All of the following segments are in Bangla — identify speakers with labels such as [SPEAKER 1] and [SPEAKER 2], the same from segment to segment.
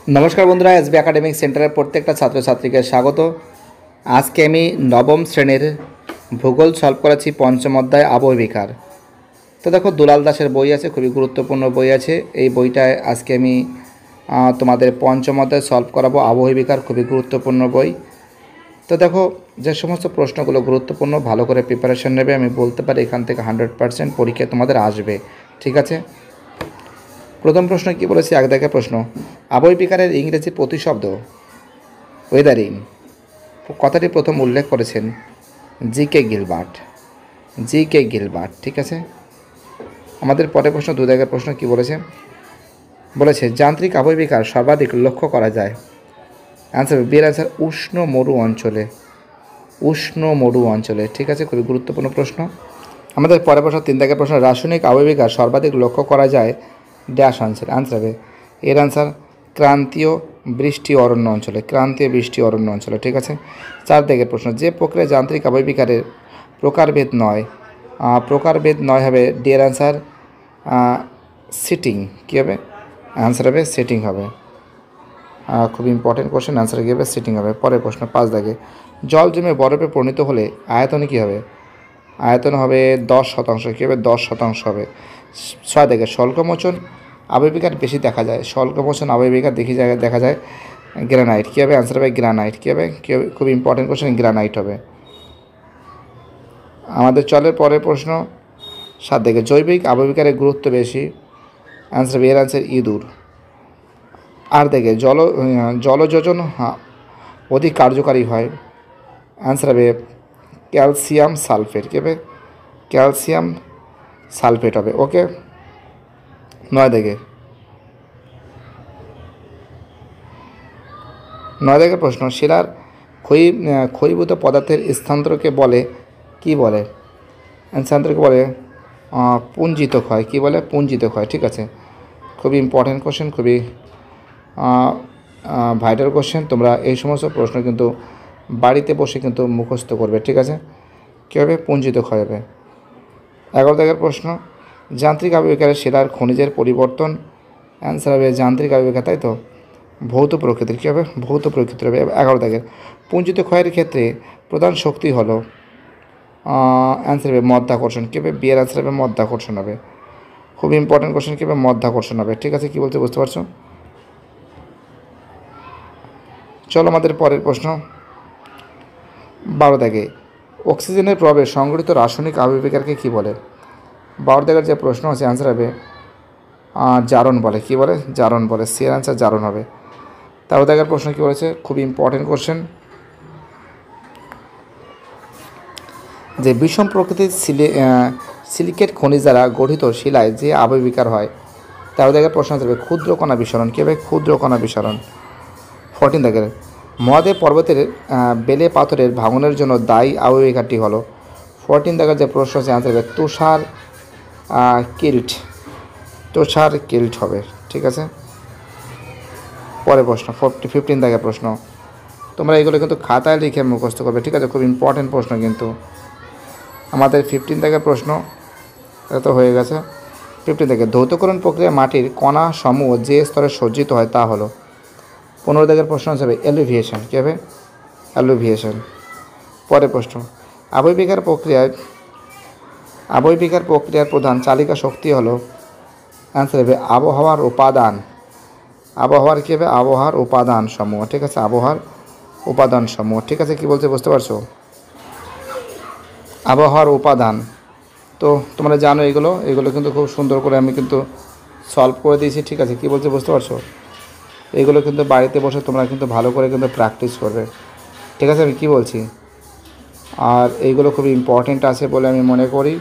[SPEAKER 1] নমস্কার বন্ধুরা, এসবি একাডেমিক সেন্টারের প্রত্যেকটা ছাত্রছাত্রীকে স্বাগত। আজকে আমি নবম শ্রেণীর ভূগোল সলভ করেছি পঞ্চম অধ্যায় আবহবিকার। তো দেখো, দুলাল দাসের বই আছে, খুবই গুরুত্বপূর্ণ বই আছে। এই বইটায় আজকে আমি তোমাদের পঞ্চম অধ্যায় সলভ করাবো। আবহবিকার খুবই গুরুত্বপূর্ণ বই। তো দেখো, যে সমস্ত প্রশ্নগুলো গুরুত্বপূর্ণ, ভালো করে প্রিপারেশন নেবে। আমি বলতে পারি এখান থেকে 100% পরীক্ষা তোমাদের আসবে, ঠিক আছে। প্রথম প্রশ্ন কি বলেছি, এক দাগের প্রশ্ন। আবহবিকারের ইংরেজি প্রতিশব্দ ওয়েদারিং কথাটি প্রথম উল্লেখ করেছেন জি.কে. গিলবার্ট, ঠিক আছে। আমাদের পরের প্রশ্ন, দু দাগের প্রশ্ন কি বলেছে যান্ত্রিক আবহবিকার সর্বাধিক লক্ষ্য করা যায়। অ্যান্সার, বিয়ের অ্যান্সার উষ্ণ মরু অঞ্চলে, ঠিক আছে। খুবই গুরুত্বপূর্ণ প্রশ্ন। আমাদের পরের প্রশ্ন, তিন দাগের প্রশ্ন। রাসায়নিক আবহবিকার সর্বাধিক লক্ষ্য করা যায় ড্যাশ অঞ্চলে। অ্যান্সার হবে, এর অ্যান্সার ক্রান্তীয় বৃষ্টি অরণ্য অঞ্চলে, ঠিক আছে। চার দাগের প্রশ্ন, যে প্রক্রিয়া যান্ত্রিক আবহবিকারের প্রকারভেদ নয় হবে ডি এর অ্যান্সার সিটিং। কী হবে? অ্যান্সার হবে সিটিং হবে। খুব ইম্পর্টেন্ট কোশ্চেন, অ্যান্সার কী হবে? সিটিং হবে। পরের প্রশ্ন, পাঁচ দাগে। জল জমে বরফে পরিণত হলে আয়তনে কী হবে? আয়তন হবে 10%। কী হবে? 10% হবে। ছয় দাগে, স্বল্পমোচন আবহবিকার বেশি দেখা যায়। স্বল্পমোচন আবহবিকার দেখা যায় গ্রানাইট। কী হবে? অ্যান্সার হবে গ্রানাইট। কী হবে? খুব ইম্পর্টেন্ট কোশ্চেন, গ্রানাইট হবে। আমাদের চলের পরের প্রশ্ন, সাত দাগে। জৈবিক আবহবিকারের গুরুত্ব বেশি। অ্যান্সার হবে, এর অ্যান্সার ইঁদুর। আর দেখে জলযোজন অধিক কার্যকারী হয়। অ্যান্সার হবে ক্যালসিয়াম সালফেট। কী হবে? ক্যালসিয়াম সালফেট হবে। ওকে। নয় দাগের প্রশ্ন, শিলার ক্ষয়ীভূত পদার্থের স্থানান্তরকে বলে কি বলে? স্থানান্তরকে বলে পুঞ্জিত ক্ষয়। কী বলে? পুঞ্জিত ক্ষয়, ঠিক আছে। খুবই ইম্পর্টেন্ট কোশ্চেন, খুবই ভাইটাল কোশ্চেন। তোমরা এই সমস্ত প্রশ্ন কিন্তু বাড়িতে বসে কিন্তু মুখস্থ করবে, ঠিক আছে। কী হবে? পুঞ্জিত ক্ষয় হবে। 11 দাগের প্রশ্ন, যান্ত্রিক আবহবিকারে শিলার খনিজের পরিবর্তন। অ্যান্সার হবে যান্ত্রিক আবহবিকার, তাই তো, ভৌত প্রকৃতির। কী হবে? ভৌত প্রকৃতির হবে। 11 দাগের, পুঞ্জিত ক্ষয়ের ক্ষেত্রে প্রধান শক্তি হলো। অ্যান্সার হবে মধ্যাকর্ষণ। কী হবে? বিয়ের অ্যান্সার হবে মধ্যাকর্ষণ হবে। খুব ইম্পর্টেন্ট কোশ্চেন, কী হবে? মধ্যাকর্ষণ হবে, ঠিক আছে। কী বলতে বুঝতে পারছো? চলো আমাদের পরের প্রশ্ন, 12 দাগে। অক্সিজেনের প্রভাবে সংঘটিত রাসায়নিক আবহবিকারকে কী বলে? 12 দাগের যে প্রশ্ন আছে, অ্যান্সার হবে জারণ বলে। কী বলে? জারণ বলে। সি এর অ্যান্সার জারণ হবে। 13 দাগের প্রশ্ন কী বলেছে? খুব ইম্পর্টেন্ট কোশ্চেন, যে বিষম প্রকৃতির সিলিকেট খনিজ দ্বারা গঠিত শিলায় যে আবহবিকার হয়। 13 দাগের প্রশ্ন আসবে ক্ষুদ্র কণা বিসরণ। কী হবে? ক্ষুদ্র কণা বিসরণ। 14 দাগের, মহাদেব পর্বতের বেলে পাথরের ভাঙনের জন্য দায়ী আবহবিকারটি হলো। 14 দাগের যে প্রশ্ন আছে, অ্যান্সার হবে তুষার কিল্ট হবে, ঠিক আছে। পরের প্রশ্ন, 15 দাগের প্রশ্ন। তোমরা এগুলো কিন্তু খাতায় লিখে মুখস্থ করবে, ঠিক আছে। খুব ইম্পর্টেন্ট প্রশ্ন কিন্তু। আমাদের 15 দাগের প্রশ্ন এটা তো হয়ে গেছে। 15 দাগে, ধৌতকরণ প্রক্রিয়া মাটির কণা সমূহ যে স্তরে সজ্জিত হয় তা হলো। 15 দাগের প্রশ্ন হিসাবে অ্যালুভিয়েশন। কী হবে? অ্যালুভিয়েশন। পরের প্রশ্ন, আবহবিকার প্রক্রিয়ার প্রধান চালিকা শক্তি হলো। অ্যান্সার হবে আবহাওয়ার উপাদান। আবহাওয়ার কী হবে? আবহাওয়ার উপাদান সমূহ, ঠিক আছে। আবহাওয়ার উপাদান সমূহ, ঠিক আছে। কী বলতে বুঝতে পারছো? আবহাওয়ার উপাদান। তো তোমরা জানো এগুলো কিন্তু খুব সুন্দর করে আমি কিন্তু সলভ করে দিয়েছি, ঠিক আছে। কী বলতে বুঝতে পারছো? এগুলো কিন্তু বাড়িতে বসে তোমরা কিন্তু ভালো করে কিন্তু প্র্যাকটিস করবে, ঠিক আছে। আমি কী বলছি, আর এইগুলো খুব ইম্পর্টেন্ট আছে বলে আমি মনে করি।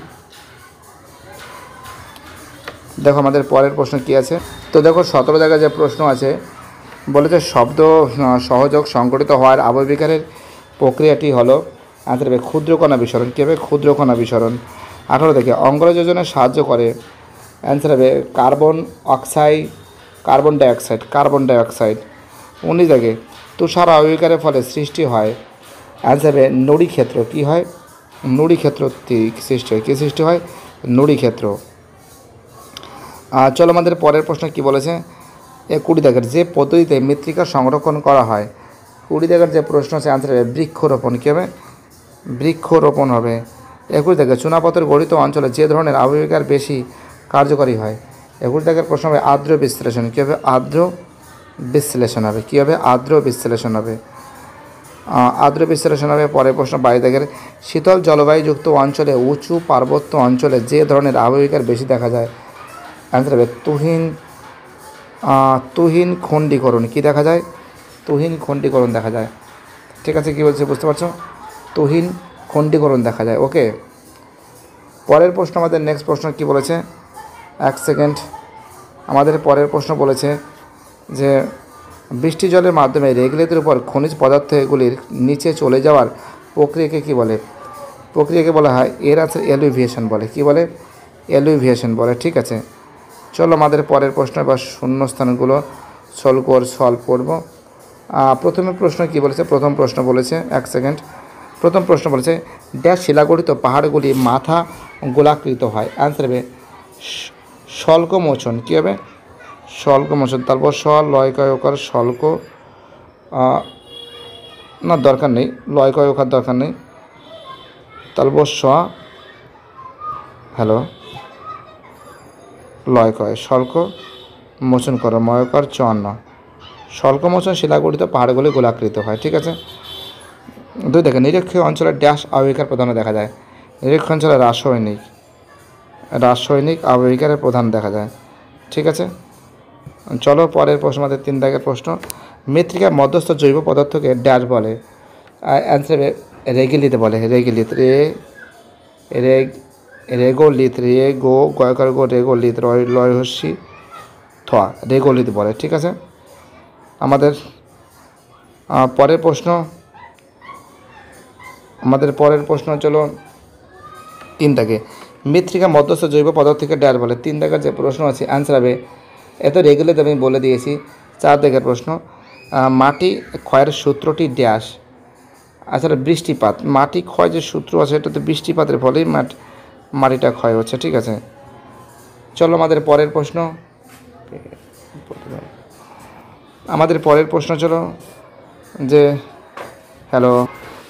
[SPEAKER 1] দেখো আমাদের পরের প্রশ্ন কী আছে। তো দেখো 17 জায়গায় যে প্রশ্ন আছে, বলেছে শব্দ সহযোগ সংঘটিত হওয়ার আবহবিকারের প্রক্রিয়াটি হলো। অ্যান্সার হবে ক্ষুদ্রকণা বিসরণ। কী হবে? ক্ষুদ্রকণা বিসরণ। 18 থেকে, অঙ্গার যোজনে সাহায্য করে। অ্যান্সার হবে কার্বন ডাইঅক্সাইড। 19 থেকে, তুষার আবহবিকারের ফলে সৃষ্টি হয়। অ্যান্সার হবে নুড়ি ক্ষেত্র। কী হয়? নুড়ি ক্ষেত্র সৃষ্টি হয়। কী সৃষ্টি হয়? নুড়ি ক্ষেত্র। চলো আমাদের পরের প্রশ্ন কী বলেছে, 20 দাগের যে পদ্ধতিতে মৃত্তিকা সংরক্ষণ করা হয়, 20 দাগের যে প্রশ্ন আছে আনসার হবে বৃক্ষরোপণ। কী হবে? বৃক্ষরোপণ হবে। 21 দাগের চুনাপাথর গঠিত অঞ্চলে যে ধরনের আবহবিকার বেশি কার্যকরী হয়, 21 দাগের প্রশ্ন হবে আর্দ্র বিশ্লেষণ। কী হবে? আর্দ্র বিশ্লেষণ হবে। কী হবে? আর্দ্র বিশ্লেষণ হবে। আর্দ্র বিশ্লেষণ হবে। পরের প্রশ্ন 22 দাগের শীতল জলবায়ুযুক্ত অঞ্চলে উঁচু পার্বত্য অঞ্চলে যে ধরনের আবহবিকার বেশি দেখা যায়, অ্যান্সার হবে তুহিন খণ্ডীকরণ। কী দেখা যায়? তুহিন খণ্ডীকরণ দেখা যায়। ঠিক আছে, কী বলছে বুঝতে পারছো? তুহিন খণ্ডীকরণ দেখা যায়। ওকে, পরের প্রশ্ন আমাদের নেক্সট প্রশ্ন কী বলেছে? এক সেকেন্ড। আমাদের পরের প্রশ্ন বলেছে যে বৃষ্টি জলের মাধ্যমে রেগলেদের উপর খনিজ পদার্থ এগুলির নিচে চলে যাওয়ার প্রক্রিয়াকে কী বলে? প্রক্রিয়াকে বলা হয় এর আছে এলুভিয়েশন বলে। কি বলে? এলুভিয়েশন বলে। ঠিক আছে, চলো আমাদের পরের প্রশ্ন বা শূন্যস্থানগুলো সলভ করব। প্রথমে প্রশ্ন কি বলেছে? প্রথম প্রশ্ন বলেছে, এক সেকেন্ড। প্রথম প্রশ্ন বলেছে ড্যাশ শিলাগঠিত পাহাড়গুলি মাথা গোলাকৃত হয়, অ্যান্সার হবে স্বল্পমোচন। কী হবে? স্বল্পমোচন। তারপর লয়কয়কার স্বল্প, না দরকার নেই, লয়কয়কার দরকার নেই। তারপর লয়কয় স্বল্প মোচন করো ময়কার চন্ন। স্বল্পমোচন শিলাগঠিত পাহাড়গুলি গোলাকৃত হয়। ঠিক আছে। 2 দেখে নিরক্ষীয় অঞ্চলে ড্যাশ আবহবিকার প্রধান দেখা যায়, নিরক্ষীয় অঞ্চলে রাসায়নিক আবহবিকারের প্রধান দেখা যায়। ঠিক আছে, চলো পরের প্রশ্ন আমাদের 3 দাগের প্রশ্ন। মৃত্তিকার মধ্যস্থ জৈব পদার্থকে ড্যাশ বলে, অ্যান্সার রেগিলিত বলে। রেগোলিত রেগোলিত লয়হস্যি থোয়া রেগোলিত বলে। ঠিক আছে, আমাদের পরের প্রশ্ন চলো 3 দাগে মৃত্তিকা মধ্যস্থ জৈব পদার্থকে ড্যাশ বলে। 3 দাগের যে প্রশ্ন আছে অ্যান্সার হবে, এত রেগুলেট আমি বলে দিয়েছি। 4 দাগের প্রশ্ন মাটি ক্ষয়ের সূত্রটি ড্যাশ, আসলে বৃষ্টিপাত। মাটি ক্ষয় যে সূত্র আছে এটা তো বৃষ্টিপাতের ফলেই মাটিটা ক্ষয় হচ্ছে। ঠিক আছে, চলো আমাদের পরের প্রশ্ন চলো যে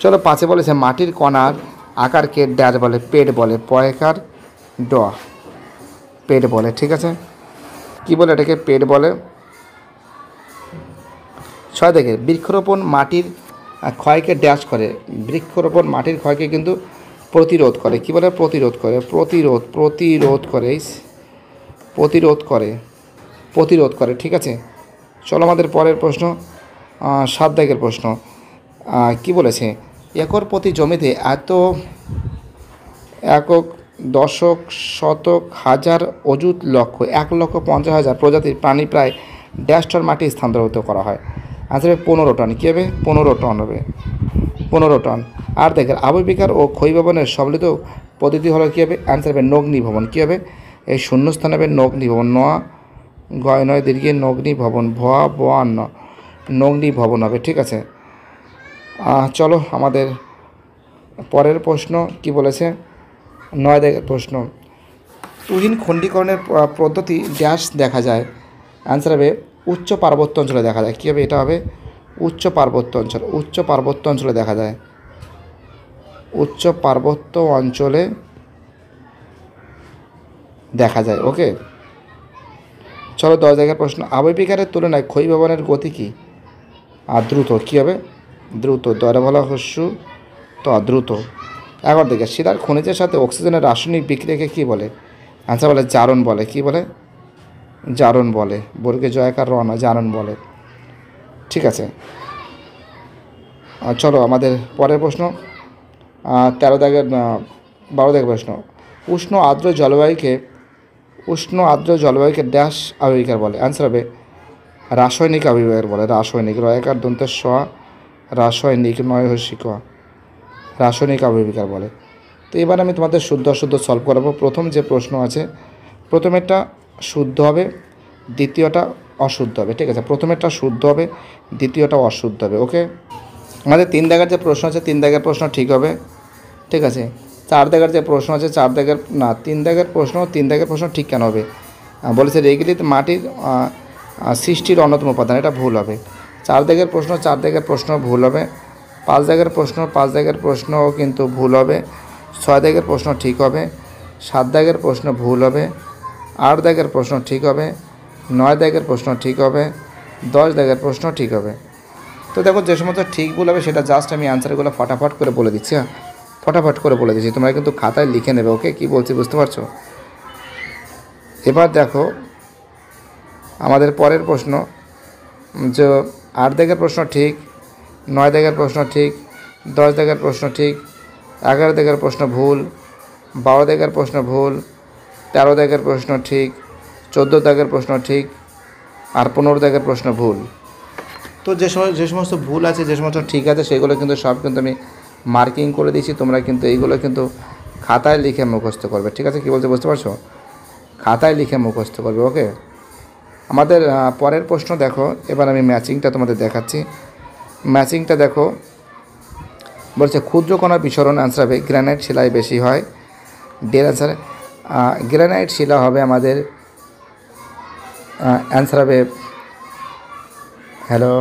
[SPEAKER 1] চলো 5 বলেছে মাটির কণার আকারকে ড্যাশ বলে, পেট বলে। পয়কার ড পেট বলে। ঠিক আছে, কি বলে? এটাকে পেট বলে। 6 দেখে বৃক্ষরোপণ মাটির ক্ষয়কে ড্যাশ করে, বৃক্ষরোপণ মাটির ক্ষয়কে কিন্তু প্রতিরোধ করে। কি বলে? প্রতিরোধ করে। ঠিক আছে, চলো আমাদের পরের প্রশ্ন 7 দাগের প্রশ্ন। কি বলেছে? একর প্রতি জমিতে এত একক দশক শতক হাজার অযুত লক্ষ 1,50,000 প্রজাতির প্রাণী প্রায় ড্যাশ টন মাটি স্থানান্তরিত করা হয়, আচ্ছা 15 টন। কী হবে? 15 টন হবে। 15 টন। আর দেখেন আবহবিকার ও ক্ষয়ভবনের সম্মিলিত পদ্ধতি হলো কী হবে? অ্যান্সার হবে নগ্নিভবন। কী হবে? এই শূন্যস্থান হবে নগ্নিভবন। গয় নয় দীর্ঘে নগ্নিভবন, ভয়া বয়ান্ন নগ্নিভবন হবে। ঠিক আছে, চলো আমাদের পরের প্রশ্ন কি বলেছে? 9 দাগের প্রশ্ন তুহিন খণ্ডীকরণের পদ্ধতি ড্যাশ দেখা যায়, অ্যান্সার হবে উচ্চ পার্বত্য অঞ্চলে দেখা যায়। কী হবে? এটা হবে উচ্চ পার্বত্য অঞ্চলে দেখা যায়। উচ্চ পার্বত্য অঞ্চলে দেখা যায়। ওকে, চলো 10 দাগের প্রশ্ন আবহবিকারের তুলনায় ক্ষয়ভবনের গতি কী? দ্রুত। কী হবে? দ্রুত। দরে বলা হস্যু তো দ্রুত। 11 দিকে শিলার খনিজের সাথে অক্সিজেনের রাসায়নিক বিক্রিয়াকে কী বলে? আচ্ছা বলে জারণ বলে। কি বলে? জারণ বলে। বর্গে জয়কার রওনা জারণ বলে। ঠিক আছে, চলো আমাদের পরের প্রশ্ন 13 দাগের 12 দাগের প্রশ্ন উষ্ণ আর্দ্র জলবায়ুকে ড্যাশ আবহবিকার বলে, অ্যান্সার হবে রাসায়নিক আবহবিকার বলে। রাসায়নিক রয়কার দন্তের রাসায়নিক নয় হস্যিক রাসায়নিক আবহবিকার বলে। তো এবার আমি তোমাদের শুদ্ধ সলভ করাবো। প্রথম যে প্রশ্ন আছে প্রথমেরটা শুদ্ধ হবে, দ্বিতীয়টা অশুদ্ধ হবে। ঠিক আছে, প্রথমেরটা শুদ্ধ হবে, দ্বিতীয়টা অশুদ্ধ হবে। ওকে, আমাদের 3 দাগের যে প্রশ্ন আছে 3 দাগের প্রশ্ন ঠিক হবে। ঠিক আছে, 4 দাগের যে প্রশ্ন আছে 3 দাগের প্রশ্ন ঠিক কেন হবে? বলেছে রেগলিত মাটির সৃষ্টির অন্যতম উপাদান, এটা ভুল হবে। 4 দাগের প্রশ্ন 4 দাগের প্রশ্ন ভুল হবে। 5 দাগের প্রশ্ন 5 দাগের প্রশ্নও কিন্তু ভুল হবে। 6 দাগের প্রশ্ন ঠিক হবে। 7 দাগের প্রশ্ন ভুল হবে। 8 দাগের প্রশ্ন ঠিক হবে। 9 দাগের প্রশ্ন ঠিক হবে। 10 দাগের প্রশ্ন ঠিক হবে। তো দেখো যে সমস্ত ঠিক ভুল হবে সেটা জাস্ট আমি অ্যান্সারগুলো ফটাফট করে বলে দিচ্ছি। হ্যাঁ, ফটাফট করে বলে দিচ্ছি, তোমরা কিন্তু খাতায় লিখে নেবে। ওকে, কী বলছি বুঝতে পারছো? এবার দেখো আমাদের পরের প্রশ্ন, যে 8 দাগের প্রশ্ন ঠিক, 9 দাগের প্রশ্ন ঠিক, 10 দাগের প্রশ্ন ঠিক, 11 দাগের প্রশ্ন ভুল, 12 দাগের প্রশ্ন ভুল, 13 দাগের প্রশ্ন ঠিক, 14 দাগের প্রশ্ন ঠিক, আর 15 দাগের প্রশ্ন ভুল। তো যে সমস্ত ভুল আছে, যে সমস্ত ঠিক আছে, সেগুলো কিন্তু সব কিন্তু আমি মার্কিং করে দিয়েছি। তোমরা কিন্তু এইগুলো কিন্তু খাতায় লিখে মুখস্থ করবে। ঠিক আছে, কী বলতে বুঝতে পারছো? খাতায় লিখে মুখস্থ করবে। ওকে, আমাদের পরের প্রশ্ন দেখো। এবার আমি ম্যাচিংটা তোমাদের দেখাচ্ছি। ম্যাচিংটা দেখো, বলছে ক্ষুদ্র কণা বিসরণ অ্যান্সার হবে গ্রানাইট শিলায় বেশি হয়। ডের অ্যান্সার গ্রানাইট শিলা হবে আমাদের অ্যান্সার হবে, হ্যালো,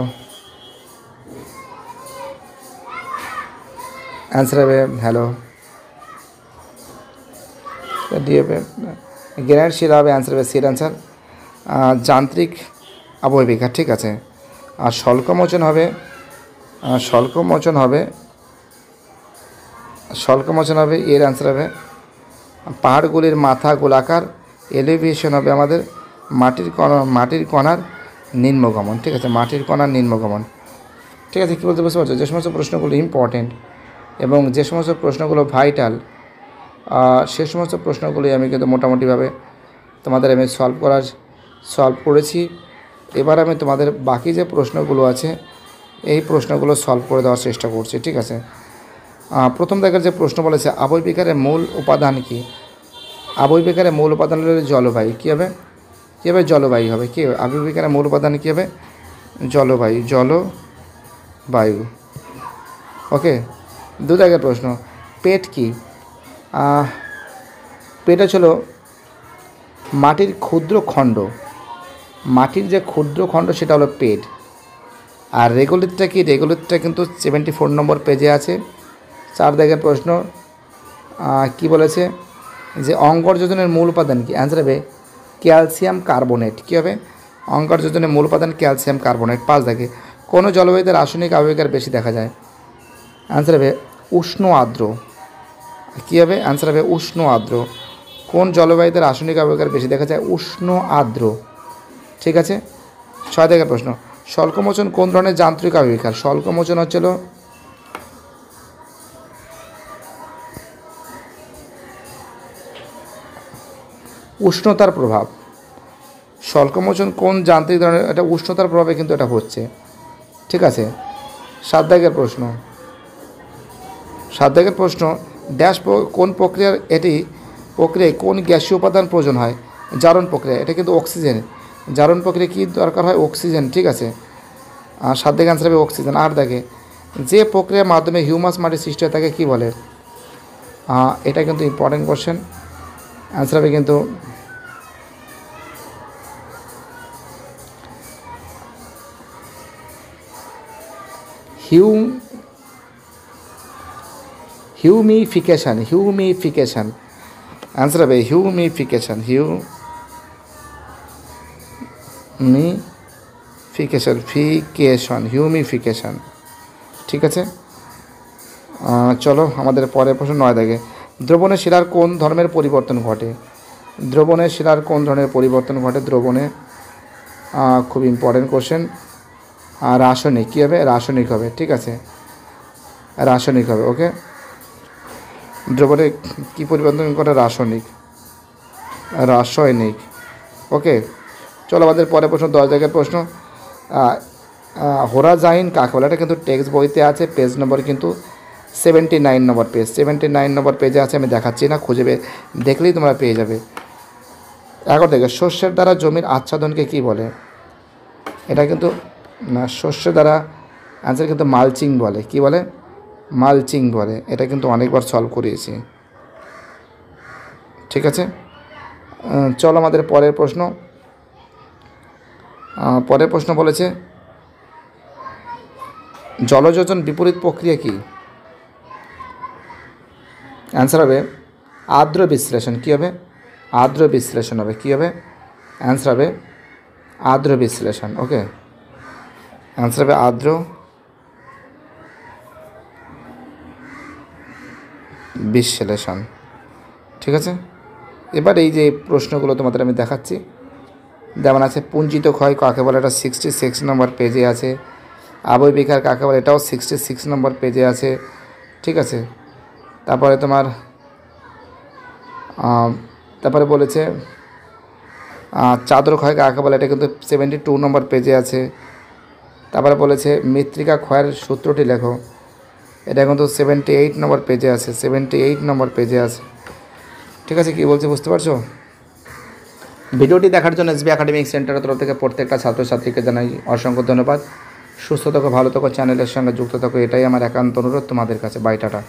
[SPEAKER 1] অ্যান্সার হবে হ্যালো ডিএপে গ্রানাইট শিলা হবে অ্যান্সার হবে সির অ্যান্সার। যান্ত্রিক আবহবিকার, ঠিক আছে। আর স্বল্পমোচন হবে এর অ্যান্সার হবে পাহাড়গুলির মাথা গোলাকার। এলিভেশন হবে আমাদের মাটির কণার নিম্নগমন, ঠিক আছে, মাটির কণার নিম্নগমন। ঠিক আছে, কী বলতে বুঝতে পারছো? যে সমস্ত প্রশ্নগুলো ইম্পর্টেন্ট এবং যে সমস্ত প্রশ্নগুলো ভাইটাল, সে সমস্ত প্রশ্নগুলি আমি কিন্তু মোটামুটিভাবে তোমাদের আমি সলভ করেছি। এবার আমি তোমাদের বাকি যে প্রশ্নগুলো আছে এই প্রশ্নগুলো সলভ করে দেওয়ার চেষ্টা করছি। ঠিক আছে, প্রথম দেখার যে প্রশ্ন বলেছে আবহবিকারের মূল উপাদান কী? আবহবিকারের মূল উপাদান হলো জলবায়ু। কী হবে? জলবায়ু হবে। কী হবে আবহবিকারের মূল উপাদান কী হবে? জলবায়ু। ওকে, 2 দাগের প্রশ্ন পেট কি? পেট ছিল মাটির ক্ষুদ্র খণ্ড, মাটির যে ক্ষুদ্র খণ্ড সেটা হলো পেট। আর রেগুলেটরটা কি? রেগুলেটরটা কিন্তু 74 নম্বর পেজে আছে। 4 দাগের প্রশ্ন কি বলেছে যে অঙ্গর যোজনের মূল উপাদান কি? অ্যান্সার হবে ক্যালসিয়াম কার্বনেট। কী হবে? অঙ্গর যোজনের মূল উপাদান ক্যালসিয়াম কার্বনেট। 5 দাগে কোনো জলবায়ুতে রাসায়নিক আবহবিকার বেশি দেখা যায়? অ্যান্সার হবে উষ্ণ আর্দ্র। কী হবে? অ্যান্সার হবে উষ্ণ আর্দ্র। কোন জলবায়ুতে রাসায়নিক আবহবিকার বেশি দেখা যায়? উষ্ণ আর্দ্র। ঠিক আছে, 6 দাগের প্রশ্ন স্বল্পমোচন কোন ধরনের যান্ত্রিক আবহবিকার? স্বল্পমোচন হচ্ছিল উষ্ণতার প্রভাব। স্বল্পমোচন কোন যান্ত্রিক ধরনের? এটা উষ্ণতার প্রভাবে কিন্তু এটা হচ্ছে। ঠিক আছে, 7 দাগের প্রশ্ন ড্যাশ কোন প্রক্রিয়ায় কোন গ্যাসীয় উপাদান প্রয়োজন হয়? জারণ প্রক্রিয়া। এটা কিন্তু অক্সিজেন। জারণ প্রক্রিয়া কী দরকার হয়? অক্সিজেন। ঠিক আছে, আর 7 দাগে অ্যান্সার হবে অক্সিজেন। 8 দাগে যে প্রক্রিয়ার মাধ্যমে হিউমাস মাটি সৃষ্টি হয় তাকে কী বলে? এটা কিন্তু ইম্পর্টেন্ট কোশ্চেন। অ্যান্সার হবে কিন্তু হিউমিফিকেশন। অ্যান্সার হবে হিউমিফিকেশন। ঠিক আছে, চলো আমাদের পরের প্রশ্ন 9 দাগে দ্রবণের শিলার কোন ধর্মের পরিবর্তন ঘটে? দ্রবণে খুব ইম্পর্টেন্ট কোশ্চেন। আর রাসায়নিক। কী হবে? রাসায়নিক হবে। ঠিক আছে, রাসায়নিক হবে। ওকে, দ্রবণে কী পরিবর্তন ঘটে? রাসায়নিক। ওকে, চলো আমাদের পরের প্রশ্ন 10 দাগের প্রশ্ন হোরাজাইন কাকে বলে? এটা কিন্তু টেক্সট বইতে আছে, পেজ নম্বর কিন্তু 79 নম্বর পেজ। 79 নম্বর পেজে আছে, আমি দেখাচ্ছি না, খুঁজে দেখলেই তোমরা পেয়ে যাবে। 11 থেকে শস্যের দ্বারা জমির আচ্ছাদনকে কী বলে? এটা কিন্তু শস্যের দ্বারা অ্যান্সার কিন্তু মালচিং বলে। কি বলে? মালচিং বলে। এটা কিন্তু অনেকবার সলভ করিয়েছি। ঠিক আছে, চলো আমাদের পরের প্রশ্ন পরের প্রশ্ন বলেছে জলযোজন বিপরীত প্রক্রিয়া কি? অ্যান্সার হবে আর্দ্র বিশ্লেষণ। কী হবে? আর্দ্র বিশ্লেষণ হবে। কী হবে? অ্যান্সার হবে আর্দ্র বিশ্লেষণ। ওকে, অ্যান্সার হবে আর্দ্র বিশ্লেষণ। ঠিক আছে, এবার এই যে প্রশ্নগুলো তোমাদের আমি দেখাচ্ছি, যেমন আছে পুঞ্জিত ক্ষয় কাকে বলে, এটা 66 নম্বর পেজে আছে। আবহবিকার কাকে বলে, এটাও 66 নম্বর পেজে আছে। ঠিক আছে, তারপরে তোমার তারপরে বলেছে চাদর ক্ষয় কাকে বলে, এটা কিন্তু 72 নম্বর পেজে আছে। তারপরে বলেছে মৃত্তিকা ক্ষয়ের সূত্রটি লেখো, এটা কিন্তু 78 নম্বর পেজে আছে। 78 নম্বর পেজে আছে। ঠিক আছে, কী বলছে বুঝতে পারছো? ভিডিওটি দেখার জন্য এসবি একাডেমিক সেন্টারের তরফ থেকে প্রত্যেকটা ছাত্রছাত্রীকে জানাই অসংখ্য ধন্যবাদ। সুস্থ থাকো, ভালো থাকো, চ্যানেলের সঙ্গে যুক্ত থাকো, এটাই আমার একান্ত অনুরোধ তোমাদের কাছে। Bye, tata.